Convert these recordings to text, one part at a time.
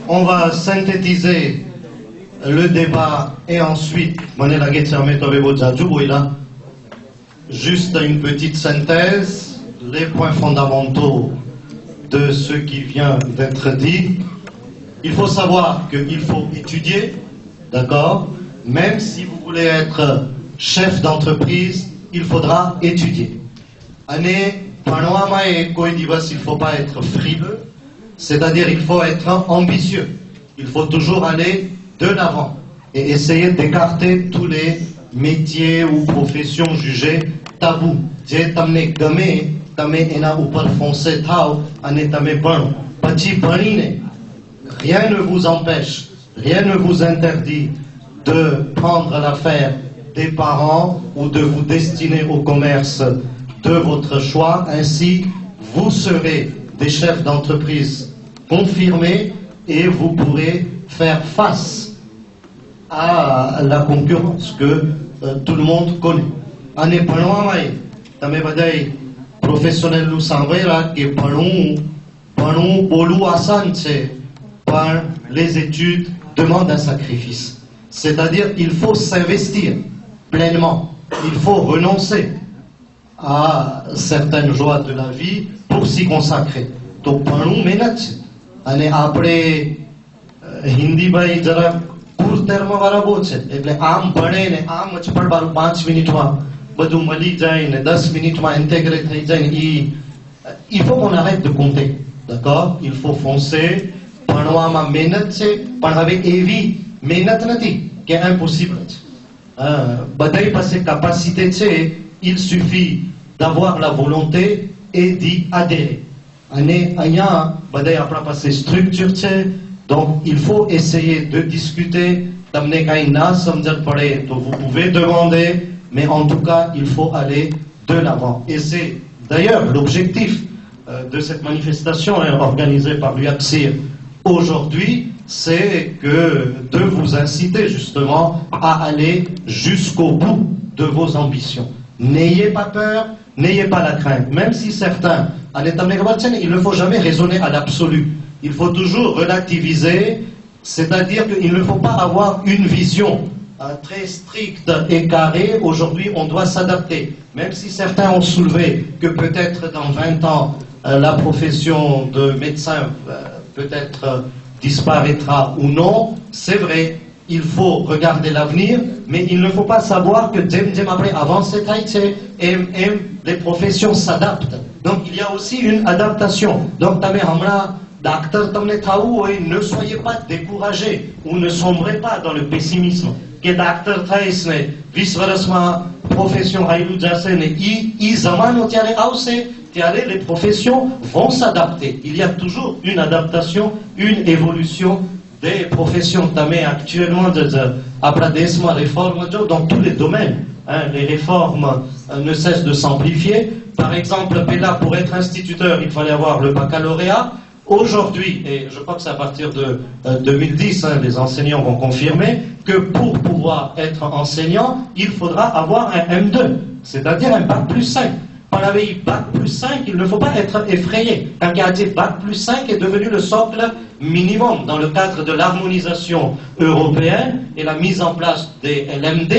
on va synthétiser le débat et ensuite, juste une petite synthèse, les points fondamentaux de ce qui vient d'être dit. Il faut savoir qu'il faut étudier, d'accord? Même si vous voulez être chef d'entreprise, il faudra étudier. Il ne faut pas être frileux, c'est-à-dire il faut être ambitieux. Il faut toujours aller de l'avant et essayer d'écarter tous les métiers ou professions jugées tabous. Rien ne vous empêche, rien ne vous interdit de prendre l'affaire des parents ou de vous destiner au commerce de votre choix. Ainsi, vous serez des chefs d'entreprise confirmés et vous pourrez faire face à la concurrence que tout le monde connaît. Professionnel nous s'enverra que les études demandent un sacrifice. C'est-à-dire il faut s'investir pleinement. Il faut renoncer à certaines joies de la vie pour s'y consacrer. Donc, après Hindi bhai jara court terme વાળા બહુ છે એટલે આમ ભણે ને આમ જ પડવાનું 5 મિનિટમાં બધું મળી જાય ને 10 મિનિટમાં ઇન્ટેગ્રેટ થઈ જાય ને il faut qu'on arrête de compter, d'accord? Il faut foncer. ભણવામાં મહેનત છે પણ હવે એવી મહેનત નથી કે impossible છે. બધાય પાસે capacité છે, il suffit d'avoir la volonté et d'y adhérer. અને અહીંયા બધાય આપણા પાસે structure છે. Donc, il faut essayer de discuter. Tamne kai na samjhat pade, to vous pouvez demander, mais en tout cas, il faut aller de l'avant. Et c'est d'ailleurs l'objectif de cette manifestation organisée par l'UAPSIR aujourd'hui, c'est que de vous inciter justement à aller jusqu'au bout de vos ambitions. N'ayez pas peur, n'ayez pas la crainte. Même si certains, il ne faut jamais raisonner à l'absolu. Il faut toujours relativiser, c'est-à-dire qu'il ne faut pas avoir une vision très stricte et carrée. Aujourd'hui, on doit s'adapter. Même si certains ont soulevé que peut-être dans 20 ans, la profession de médecin peut-être disparaîtra ou non, c'est vrai, il faut regarder l'avenir, mais il ne faut pas savoir que après avancer, les professions s'adaptent. Donc il y a aussi une adaptation. Donc docteur, ne soyez pas découragés ou ne sombrez pas dans le pessimisme. Que docteur Thaïsne, vice-versa, profession Haïlou Jassene, les professions vont s'adapter. Il y a toujours une adaptation, une évolution des professions. Actuellement, après réforme dans tous les domaines, les réformes ne cessent de s'amplifier. Par exemple, là, pour être instituteur, il fallait avoir le baccalauréat. Aujourd'hui, et je crois que c'est à partir de 2010, les enseignants vont confirmer que pour pouvoir être enseignant, il faudra avoir un M2, c'est-à-dire un bac plus 5. Par la veille bac plus 5, il ne faut pas être effrayé. Un gardien bac plus 5 est devenu le socle minimum dans le cadre de l'harmonisation européenne et la mise en place des LMD.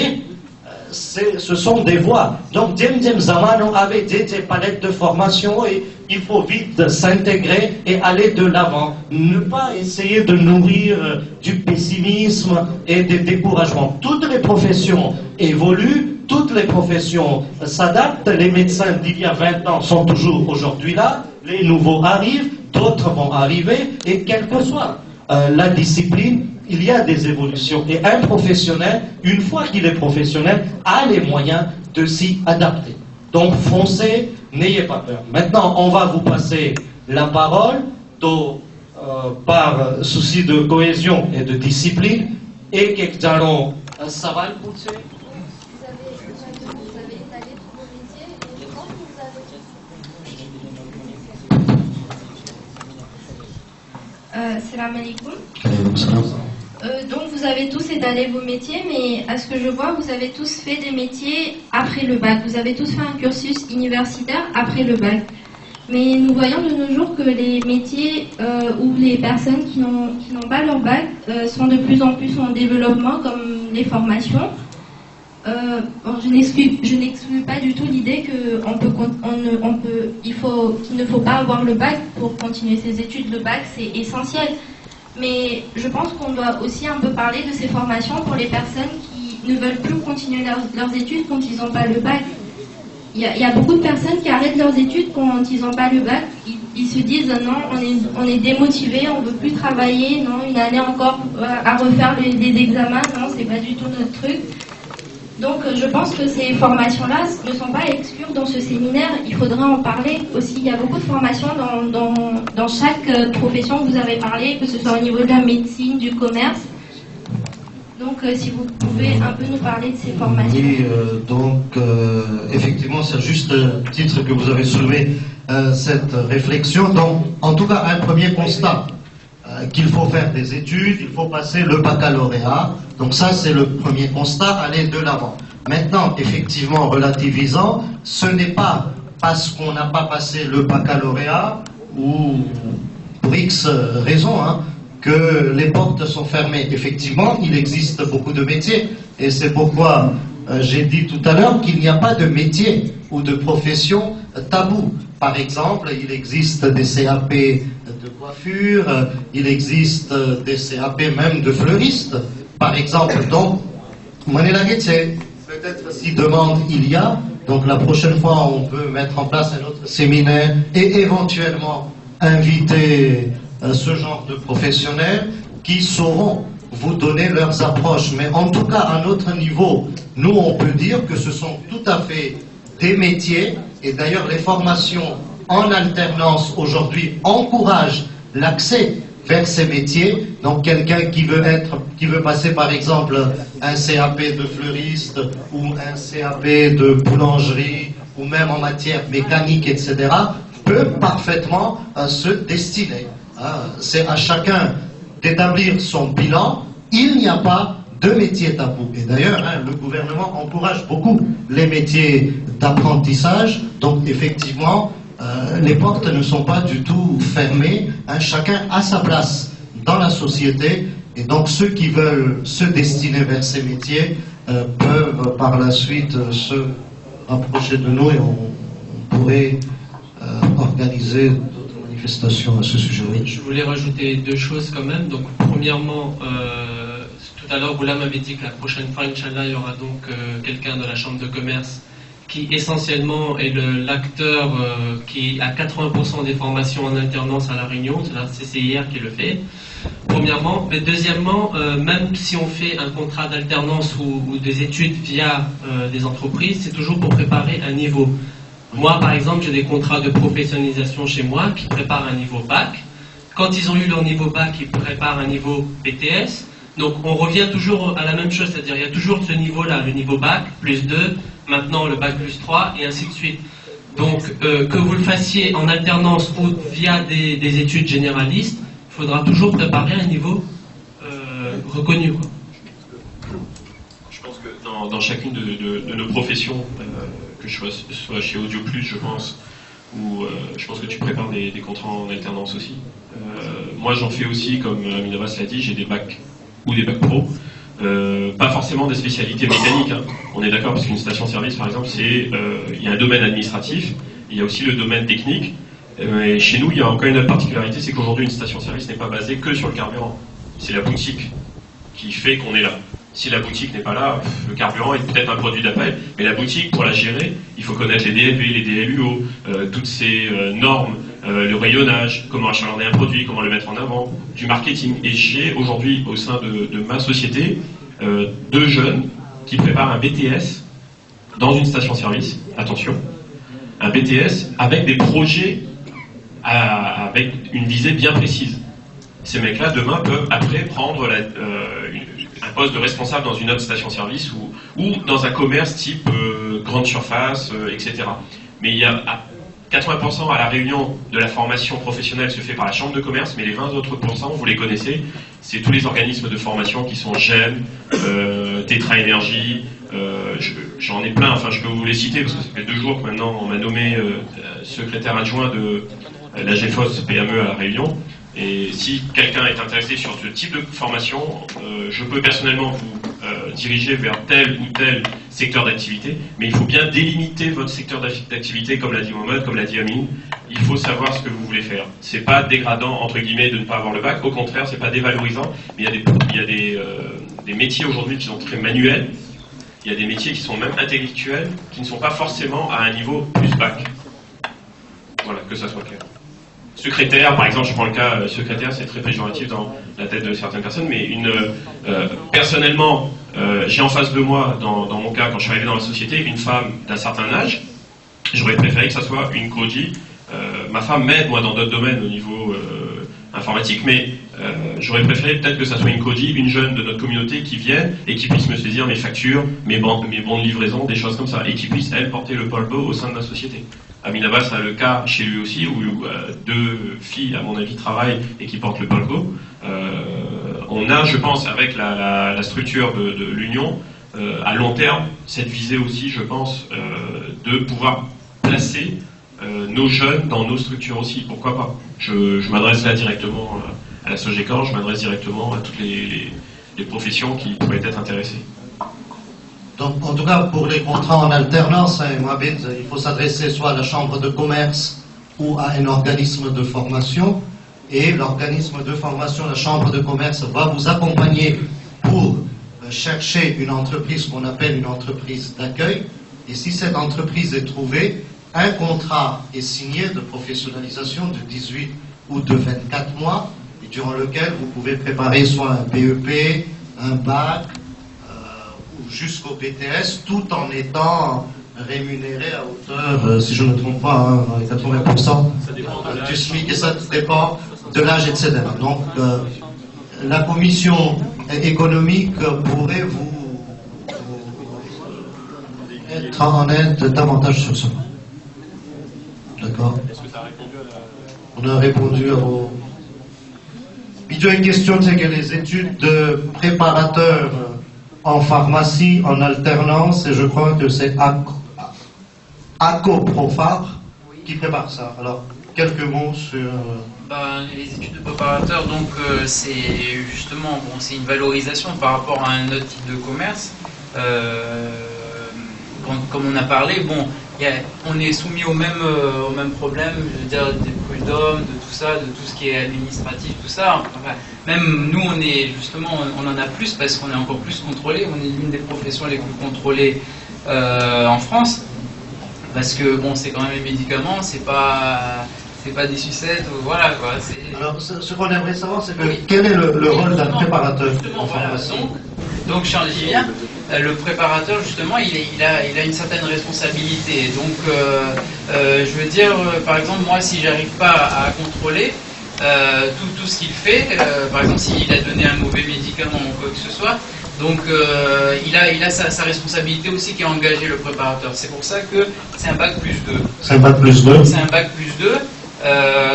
Ce sont des voies. Donc, Djem Zamano avait des palettes de formation et il faut vite s'intégrer et aller de l'avant. Ne pas essayer de nourrir du pessimisme et des découragements. Toutes les professions évoluent, toutes les professions s'adaptent. Les médecins d'il y a 20 ans sont toujours aujourd'hui là. Les nouveaux arrivent, d'autres vont arriver et quelle que soit la discipline, il y a des évolutions. Et un professionnel, une fois qu'il est professionnel, a les moyens de s'y adapter. Donc foncez, n'ayez pas peur. Maintenant, on va vous passer la parole par souci de cohésion et de discipline. Et quelques allons saval pousser. Vous avez étalé tous vos métiers et quand vous avez... Salam alaikum. Donc vous avez tous étalé vos métiers, mais à ce que je vois, vous avez tous fait des métiers après le bac. Vous avez tous fait un cursus universitaire après le bac. Mais nous voyons de nos jours que les métiers ou les personnes qui n'ont pas leur bac sont de plus en plus en développement, comme les formations. Bon, je n'exclus pas du tout l'idée qu'il ne faut pas avoir le bac pour continuer ses études. Le bac, c'est essentiel. Mais je pense qu'on doit aussi un peu parler de ces formations pour les personnes qui ne veulent plus continuer leurs études quand ils n'ont pas le bac. Il y a beaucoup de personnes qui arrêtent leurs études quand ils n'ont pas le bac. Ils se disent non, on est démotivés, on ne veut plus travailler, non, une année encore à refaire des examens, non, c'est pas du tout notre truc. Donc je pense que ces formations-là ne sont pas exclues dans ce séminaire, il faudra en parler aussi. Il y a beaucoup de formations dans chaque profession que vous avez parlé, que ce soit au niveau de la médecine, du commerce. Donc si vous pouvez un peu nous parler de ces formations. Oui, effectivement, c'est juste le titre que vous avez soulevé, cette réflexion. Donc, en tout cas, un premier constat, qu'il faut faire des études, il faut passer le baccalauréat. Donc ça, c'est le premier constat, aller de l'avant. Maintenant, effectivement, relativisant, ce n'est pas parce qu'on n'a pas passé le baccalauréat, ou pour X raisons, que les portes sont fermées. Effectivement, il existe beaucoup de métiers, et c'est pourquoi j'ai dit tout à l'heure qu'il n'y a pas de métier ou de profession tabou. Par exemple, il existe des CAP de coiffure, il existe des CAP même de fleuristes, par exemple. Donc, c'est peut-être si demande il y a, donc la prochaine fois on peut mettre en place un autre séminaire et éventuellement inviter ce genre de professionnels qui sauront vous donner leurs approches. Mais en tout cas, à notre niveau, nous, on peut dire que ce sont tout à fait des métiers, et d'ailleurs les formations en alternance aujourd'hui encouragent l'accès vers ces métiers. Donc quelqu'un qui veut passer par exemple un CAP de fleuriste ou un CAP de boulangerie ou même en matière mécanique, etc., peut parfaitement se destiner. C'est à chacun d'établir son bilan. Il n'y a pas de métier tabou. Et d'ailleurs, le gouvernement encourage beaucoup les métiers d'apprentissage. Donc effectivement, les portes ne sont pas du tout fermées. Chacun a sa place dans la société. Et donc ceux qui veulent se destiner vers ces métiers peuvent par la suite se rapprocher de nous, et on pourrait organiser manifestation à ce sujet. Je voulais rajouter deux choses quand même. Donc, premièrement, tout à l'heure, Goulam m'avait dit que la prochaine fois, Inch'Allah, il y aura donc quelqu'un de la Chambre de commerce qui essentiellement est l'acteur qui a 80% des formations en alternance à La Réunion. C'est la CCIR qui le fait, premièrement. Mais deuxièmement, même si on fait un contrat d'alternance ou des études via des entreprises, c'est toujours pour préparer un niveau. Moi, par exemple, j'ai des contrats de professionnalisation chez moi qui préparent un niveau bac. Quand ils ont eu leur niveau bac, ils préparent un niveau BTS. Donc, on revient toujours à la même chose, c'est-à-dire il y a toujours ce niveau-là, le niveau bac, plus 2, maintenant le bac plus 3, et ainsi de suite. Donc, que vous le fassiez en alternance ou via des études généralistes, il faudra toujours préparer un niveau reconnu, quoi. Je pense que dans chacune de nos professions, que je sois chez Audio Plus, je pense, ou je pense que tu prépares des contrats en alternance aussi. Moi, j'en fais aussi, comme Minavas l'a dit, j'ai des bacs ou des bacs pro. Pas forcément des spécialités mécaniques. On est d'accord, parce qu'une station-service, par exemple, il y a un domaine administratif, il y a aussi le domaine technique. Et chez nous, il y a encore une autre particularité, c'est qu'aujourd'hui, une station-service n'est pas basée que sur le carburant. C'est la boutique qui fait qu'on est là. Si la boutique n'est pas là, le carburant est peut-être un produit d'appel, mais la boutique, pour la gérer, il faut connaître les DLV, les DLUO, toutes ces normes, le rayonnage, comment achalandrer un produit, comment le mettre en avant, du marketing. Et j'ai aujourd'hui, au sein de ma société, 2 jeunes qui préparent un BTS dans une station-service, attention, un BTS avec des projets avec une visée bien précise. Ces mecs-là, demain, peuvent après prendre un poste de responsable dans une autre station-service ou dans un commerce type grande surface, etc. Mais il y a 80% à La Réunion de la formation professionnelle se fait par la Chambre de commerce, mais les 20 autres pourcents, vous les connaissez, c'est tous les organismes de formation qui sont GEM, Tetra Énergie, j'en ai plein, enfin je peux vous les citer parce que ça fait 2 jours que maintenant on m'a nommé secrétaire adjoint de la GFOS PME à La Réunion. Et si quelqu'un est intéressé sur ce type de formation, je peux personnellement vous diriger vers tel ou tel secteur d'activité, mais il faut bien délimiter votre secteur d'activité, comme l'a dit Mohamed, comme l'a dit Amine. Il faut savoir ce que vous voulez faire. C'est pas dégradant, entre guillemets, de ne pas avoir le bac. Au contraire, c'est pas dévalorisant. Mais il y a des métiers aujourd'hui qui sont très manuels. Il y a des métiers qui sont même intellectuels, qui ne sont pas forcément à un niveau plus bac. Voilà, que ça soit clair. Secrétaire, par exemple, je prends le cas secrétaire, c'est très péjoratif dans la tête de certaines personnes, mais personnellement, j'ai en face de moi, dans mon cas, quand je suis arrivé dans la société, une femme d'un certain âge. J'aurais préféré que ça soit une Koji. Ma femme m'aide, moi, dans d'autres domaines au niveau informatique, mais j'aurais préféré peut-être que ça soit une Koji, une jeune de notre communauté qui vienne et qui puisse me saisir mes factures, mes bons de livraison, des choses comme ça, et qui puisse, elle, porter le polbo au sein de ma société. Amin Abbas a le cas chez lui aussi, où deux filles, à mon avis, travaillent et qui portent le polbo. On a, je pense, avec la structure de l'Union, à long terme, cette visée aussi, je pense, de pouvoir placer nos jeunes dans nos structures aussi. Pourquoi pas? Je m'adresse là directement à la Sogecor, je m'adresse directement à toutes les professions qui pourraient être intéressées. Donc, en tout cas, pour les contrats en alternance, Mohamed, il faut s'adresser soit à la chambre de commerce ou à un organisme de formation. Et l'organisme de formation, la chambre de commerce, va vous accompagner pour chercher une entreprise qu'on appelle une entreprise d'accueil. Et si cette entreprise est trouvée, un contrat est signé de professionnalisation de 18 ou de 24 mois, et durant lequel vous pouvez préparer soit un BEP, un bac, jusqu'au BTS, tout en étant rémunéré à hauteur, si je ne me trompe pas, 80% du SMIC, et ça dépend de l'âge, etc. Donc, la commission économique pourrait vous être en aide davantage sur ça. D'accord? On a répondu à vos... Il y a une question, c'est que les études de préparateur en pharmacie, en alternance, et je crois que c'est ACOPROFAR qui prépare ça. Alors, quelques mots sur... Les études de préparateur, donc c'est justement, c'est une valorisation par rapport à un autre type de commerce. Comme on a parlé, on est soumis au même problème, je veux dire, des prud'hommes, de tout ça, de tout ce qui est administratif, tout ça. Enfin, même nous, on en a plus parce qu'on est encore plus contrôlé. On est l'une des professions les plus contrôlées en France, parce que c'est quand même les médicaments, c'est pas des sucettes, voilà quoi. Alors, ce qu'on aimerait savoir, c'est quel est le rôle d'un préparateur en pharmacie? Donc, j'y viens. Le préparateur, justement, il a une certaine responsabilité. Donc, je veux dire, par exemple, moi, si j'arrive pas à contrôler tout ce qu'il fait, par exemple, s'il a donné un mauvais médicament ou quoi que ce soit, donc il a sa responsabilité aussi qui est engagée, le préparateur. C'est pour ça que c'est un bac plus 2. C'est un bac plus 2. C'est un bac plus 2.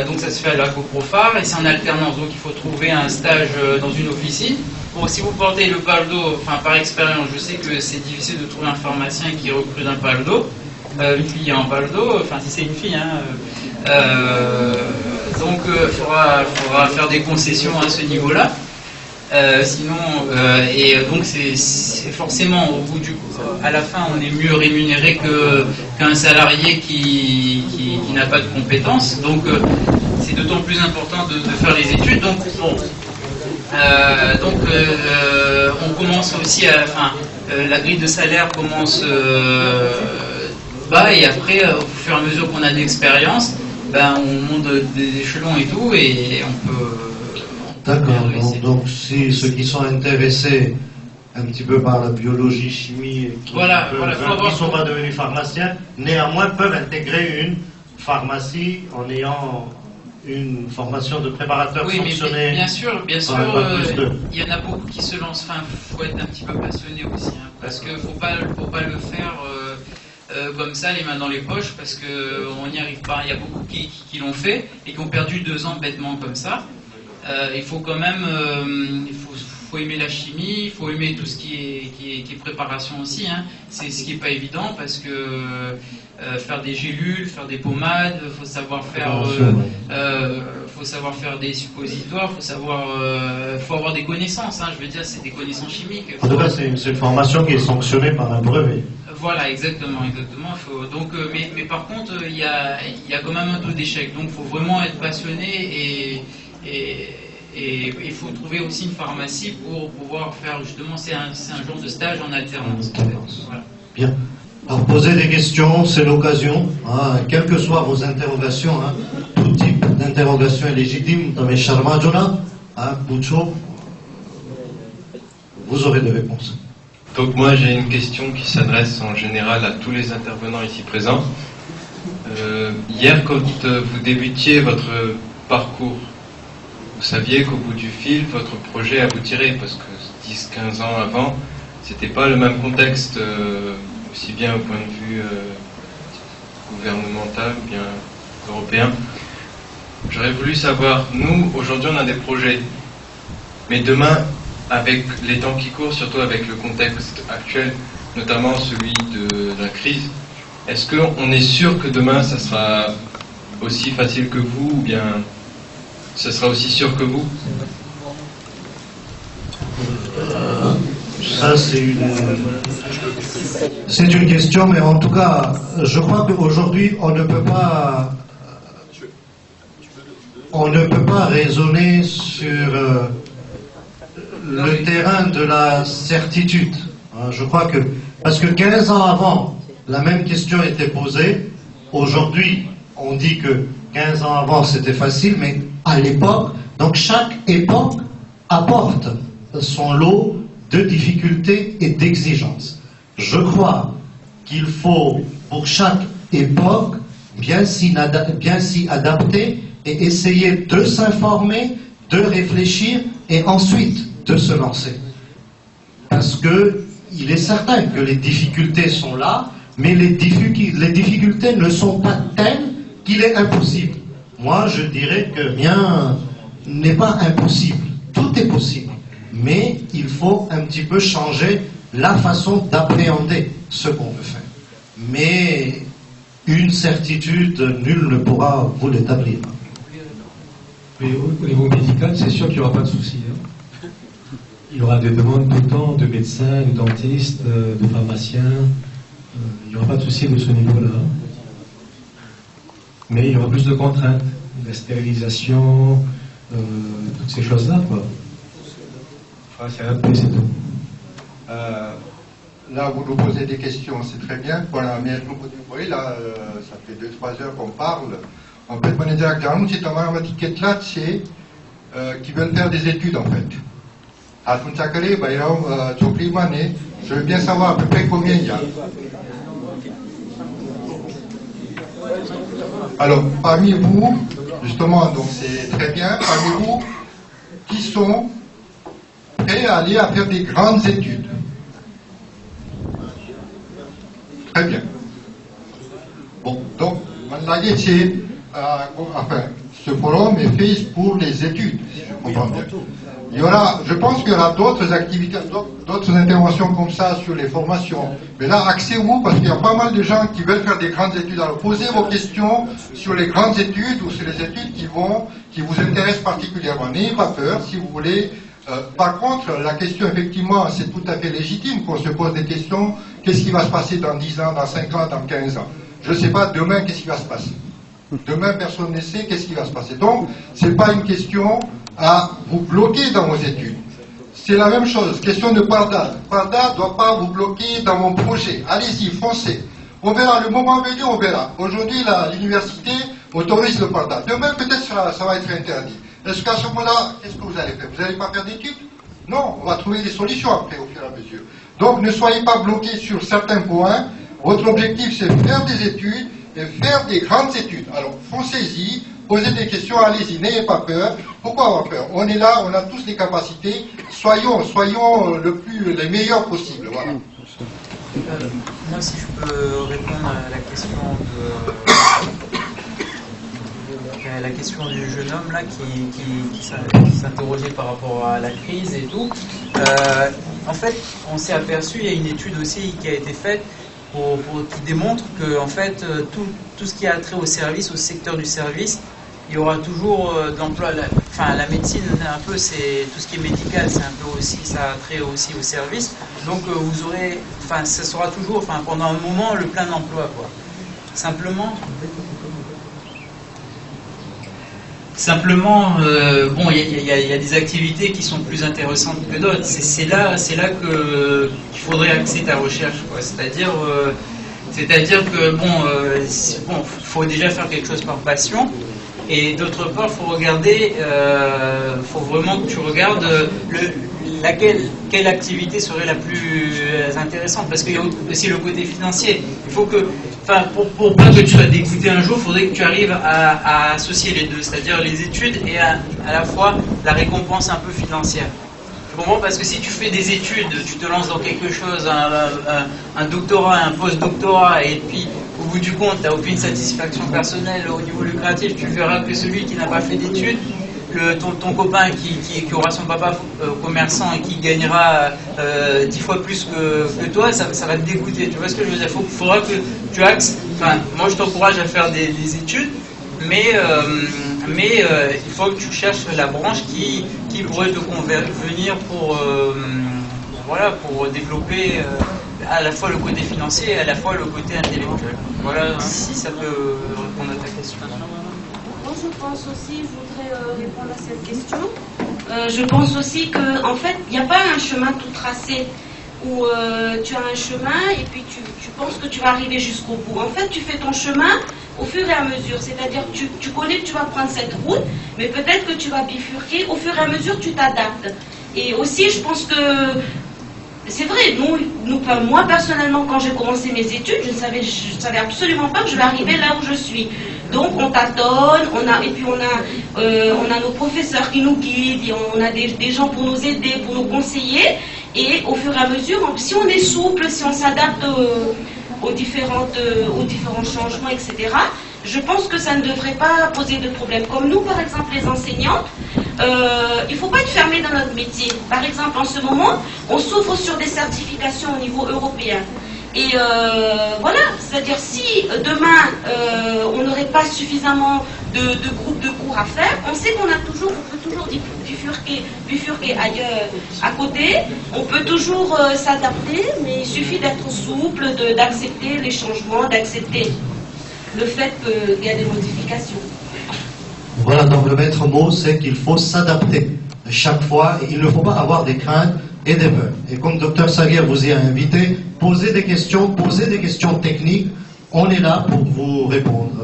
Donc ça se fait à l'ACOPROFAR et c'est en alternance, donc il faut trouver un stage dans une officine. Si vous portez le paldo, par expérience, je sais que c'est difficile de trouver un pharmacien qui recrute un paldo, une fille en paldo, si c'est une fille, donc il faudra faire des concessions à ce niveau-là. Donc c'est forcément à la fin on est mieux rémunéré qu'un salarié qui n'a pas de compétences, donc c'est d'autant plus important de faire les études. Donc on commence aussi la grille de salaire commence bas et après au fur et à mesure qu'on a de l'expérience, on monte des échelons et tout et on peut. D'accord, donc si ceux qui sont intéressés un petit peu par la biologie, chimie, qui ne sont pas devenus pharmaciens, néanmoins peuvent intégrer une pharmacie en ayant une formation de préparateur fonctionnaire. Mais bien sûr, il y en a beaucoup qui se lancent. Il faut être un petit peu passionné aussi, parce qu'il ne faut pas le faire comme ça, les mains dans les poches, parce qu'on n'y arrive pas. Il y a beaucoup qui l'ont fait et qui ont perdu 2 ans bêtement comme ça. Il faut quand même, faut aimer la chimie, il faut aimer tout ce qui est préparation aussi. Hein. C'est ce qui n'est pas évident parce que faire des gélules, faire des pommades, faut savoir faire des suppositoires, faut avoir des connaissances. Hein. Je veux dire, c'est des connaissances chimiques. En tout cas, c'est une formation qui est sanctionnée par un brevet. Voilà, exactement. Donc, mais par contre, il y a quand même un taux d'échec. Donc, il faut vraiment être passionné et il faut trouver aussi une pharmacie pour pouvoir faire justement, c'est un genre de stage en alternance. En fait. Voilà. Bien. Alors, poser des questions, c'est l'occasion. Hein, quelles que soient vos interrogations, hein, tout type d'interrogation est légitime. Dans mes Sharmajuna, hein, Boucho, vous aurez des réponses. Donc moi j'ai une question qui s'adresse en général à tous les intervenants ici présents. Hier quand vous débutiez votre parcours, vous saviez qu'au bout du fil, votre projet aboutirait, parce que 10-15 ans avant, c'était pas le même contexte, aussi bien au point de vue gouvernemental, bien européen. J'aurais voulu savoir, nous, aujourd'hui on a des projets, mais demain, avec les temps qui courent, surtout avec le contexte actuel, notamment celui de la crise, est-ce qu'on est sûr que demain ça sera aussi facile que vous, ou bien ça sera aussi sûr que vous? Ça, c'est une question, mais en tout cas, je crois qu'aujourd'hui, on ne peut pas raisonner sur le terrain de la certitude. Je crois que, parce que 15 ans avant, la même question était posée. Aujourd'hui, on dit que 15 ans avant, c'était facile, mais à l'époque, donc chaque époque apporte son lot de difficultés et d'exigences. Je crois qu'il faut, pour chaque époque, bien s'y adapter et essayer de s'informer, de réfléchir et ensuite de se lancer. Parce que il est certain que les difficultés sont là, mais les difficultés ne sont pas telles qu'il est impossible. Moi, je dirais que rien n'est pas impossible. Tout est possible. Mais il faut un petit peu changer la façon d'appréhender ce qu'on veut faire. Mais une certitude, nul ne pourra vous l'établir. Mais au niveau médical, c'est sûr qu'il n'y aura pas de souci. Hein. Il y aura des demandes tout le temps de médecins, de dentistes, de pharmaciens. Il n'y aura pas de souci de ce niveau-là. Mais il y aura plus de contraintes, la stérilisation, toutes ces choses-là, quoi. Enfin, c'est un peu, c'est tout. Là, vous nous posez des questions, c'est très bien. Voilà, mais là, ça fait 2-3 heures qu'on parle. En fait, mon directeur, c'est un étiquette là, c'est qui veulent faire des études, en fait. Je veux bien savoir à peu près combien il y a. Alors, parmi vous, justement, donc c'est très bien, parmi vous, qui sont prêts à aller à faire des grandes études. Très bien. Bon, donc, c'est, enfin, ce forum est fait pour les études, si je comprends bien. Il y aura, je pense qu'il y aura d'autres activités, d'autres interventions comme ça sur les formations. Mais là, axez-vous parce qu'il y a pas mal de gens qui veulent faire des grandes études. Alors, posez vos questions sur les grandes études ou sur les études qui vous intéressent particulièrement. N'ayez pas peur, si vous voulez. Par contre, la question, effectivement, c'est tout à fait légitime qu'on se pose des questions. Qu'est-ce qui va se passer dans 10 ans, dans 5 ans, dans 15 ans? Je ne sais pas, demain, qu'est-ce qui va se passer? Demain, personne ne sait qu'est-ce qui va se passer. Donc, ce n'est pas une question à vous bloquer dans vos études. C'est la même chose, question de Parda. Parda ne doit pas vous bloquer dans mon projet. Allez-y, foncez. On verra, le moment venu, on verra. Aujourd'hui, l'université autorise le Parda. Demain, peut-être ça va être interdit. Est-ce qu'à ce moment-là, qu'est-ce que vous allez faire? Vous n'allez pas faire d'études? Non, on va trouver des solutions après, au fur et à mesure. Donc, ne soyez pas bloqués sur certains points. Votre objectif, c'est faire des études et faire des grandes études. Alors, foncez-y. Posez des questions, allez-y, n'ayez pas peur. Pourquoi avoir peur? On est là, on a tous les capacités. Soyons les meilleurs possibles. Voilà. Moi, si je peux répondre à la question la question du jeune homme là qui s'interrogeait par rapport à la crise et tout. En fait, on s'est aperçu, il y a une étude aussi qui a été faite qui démontre que en fait tout ce qui a trait au service, au secteur du service, il y aura toujours d'emploi. La médecine, un peu, c'est tout ce qui est médical, c'est un peu aussi, ça a trait aussi au service. Donc vous aurez, ça sera toujours, pendant un moment, le plein emploi, quoi. Simplement, bon, il y a des activités qui sont plus intéressantes que d'autres. C'est là qu'il faudrait axer ta recherche, quoi. C'est-à-dire que bon, faut déjà faire quelque chose par passion. Et d'autre part, faut regarder, faut vraiment que tu regardes quelle activité serait la plus intéressante, parce qu'il y a aussi le côté financier. Il faut que, pour pas que tu sois dégoûté un jour, il faudrait que tu arrives à associer les deux, c'est-à-dire les études et à la fois la récompense un peu financière. Tu comprends? Parce que si tu fais des études, tu te lances dans quelque chose, un doctorat, un post-doctorat, et puis au bout du compte, tu n'as aucune satisfaction personnelle au niveau lucratif, tu verras que celui qui n'a pas fait d'études, ton copain qui aura son papa commerçant et qui gagnera 10 fois plus que toi, ça va te dégoûter. Tu vois ce que je veux dire? Il faudra que tu axes. Moi je t'encourage à faire des études, mais il faut que tu cherches la branche qui pourrait te convenir pour développer à la fois le côté financier et à la fois le côté intellectuel. Voilà, si ça peut répondre à ta question. Moi, je pense aussi, je voudrais répondre à cette question. Je pense aussi qu'en fait, il n'y a pas un chemin tout tracé où tu as un chemin et puis tu penses que tu vas arriver jusqu'au bout. En fait, tu fais ton chemin au fur et à mesure. C'est-à-dire que tu connais que tu vas prendre cette route, mais peut-être que tu vas bifurquer. Au fur et à mesure, tu t'adaptes. Et aussi, je pense que c'est vrai, moi personnellement, quand j'ai commencé mes études, je savais absolument pas que je vais arriver là où je suis. Donc on tâtonne, on a nos professeurs qui nous guident, on a des gens pour nous aider, pour nous conseiller, et au fur et à mesure, si on est souple, si on s'adapte aux différents changements, etc., je pense que ça ne devrait pas poser de problème. Comme nous, par exemple, les enseignantes, il ne faut pas être fermé dans notre métier. Par exemple, en ce moment, on s'ouvre sur des certifications au niveau européen. Et voilà, c'est-à-dire si demain, on n'aurait pas suffisamment de groupes de cours à faire, on sait qu'on peut toujours bifurquer ailleurs à côté, on peut toujours s'adapter, mais il suffit d'être souple, d'accepter les changements, d'accepter le fait qu'il y a des modifications. Voilà, donc le maître mot, c'est qu'il faut s'adapter chaque fois, et il ne faut pas avoir des craintes et des peurs. Et comme Dr Saguer vous y a invité, posez des questions techniques, on est là pour vous répondre.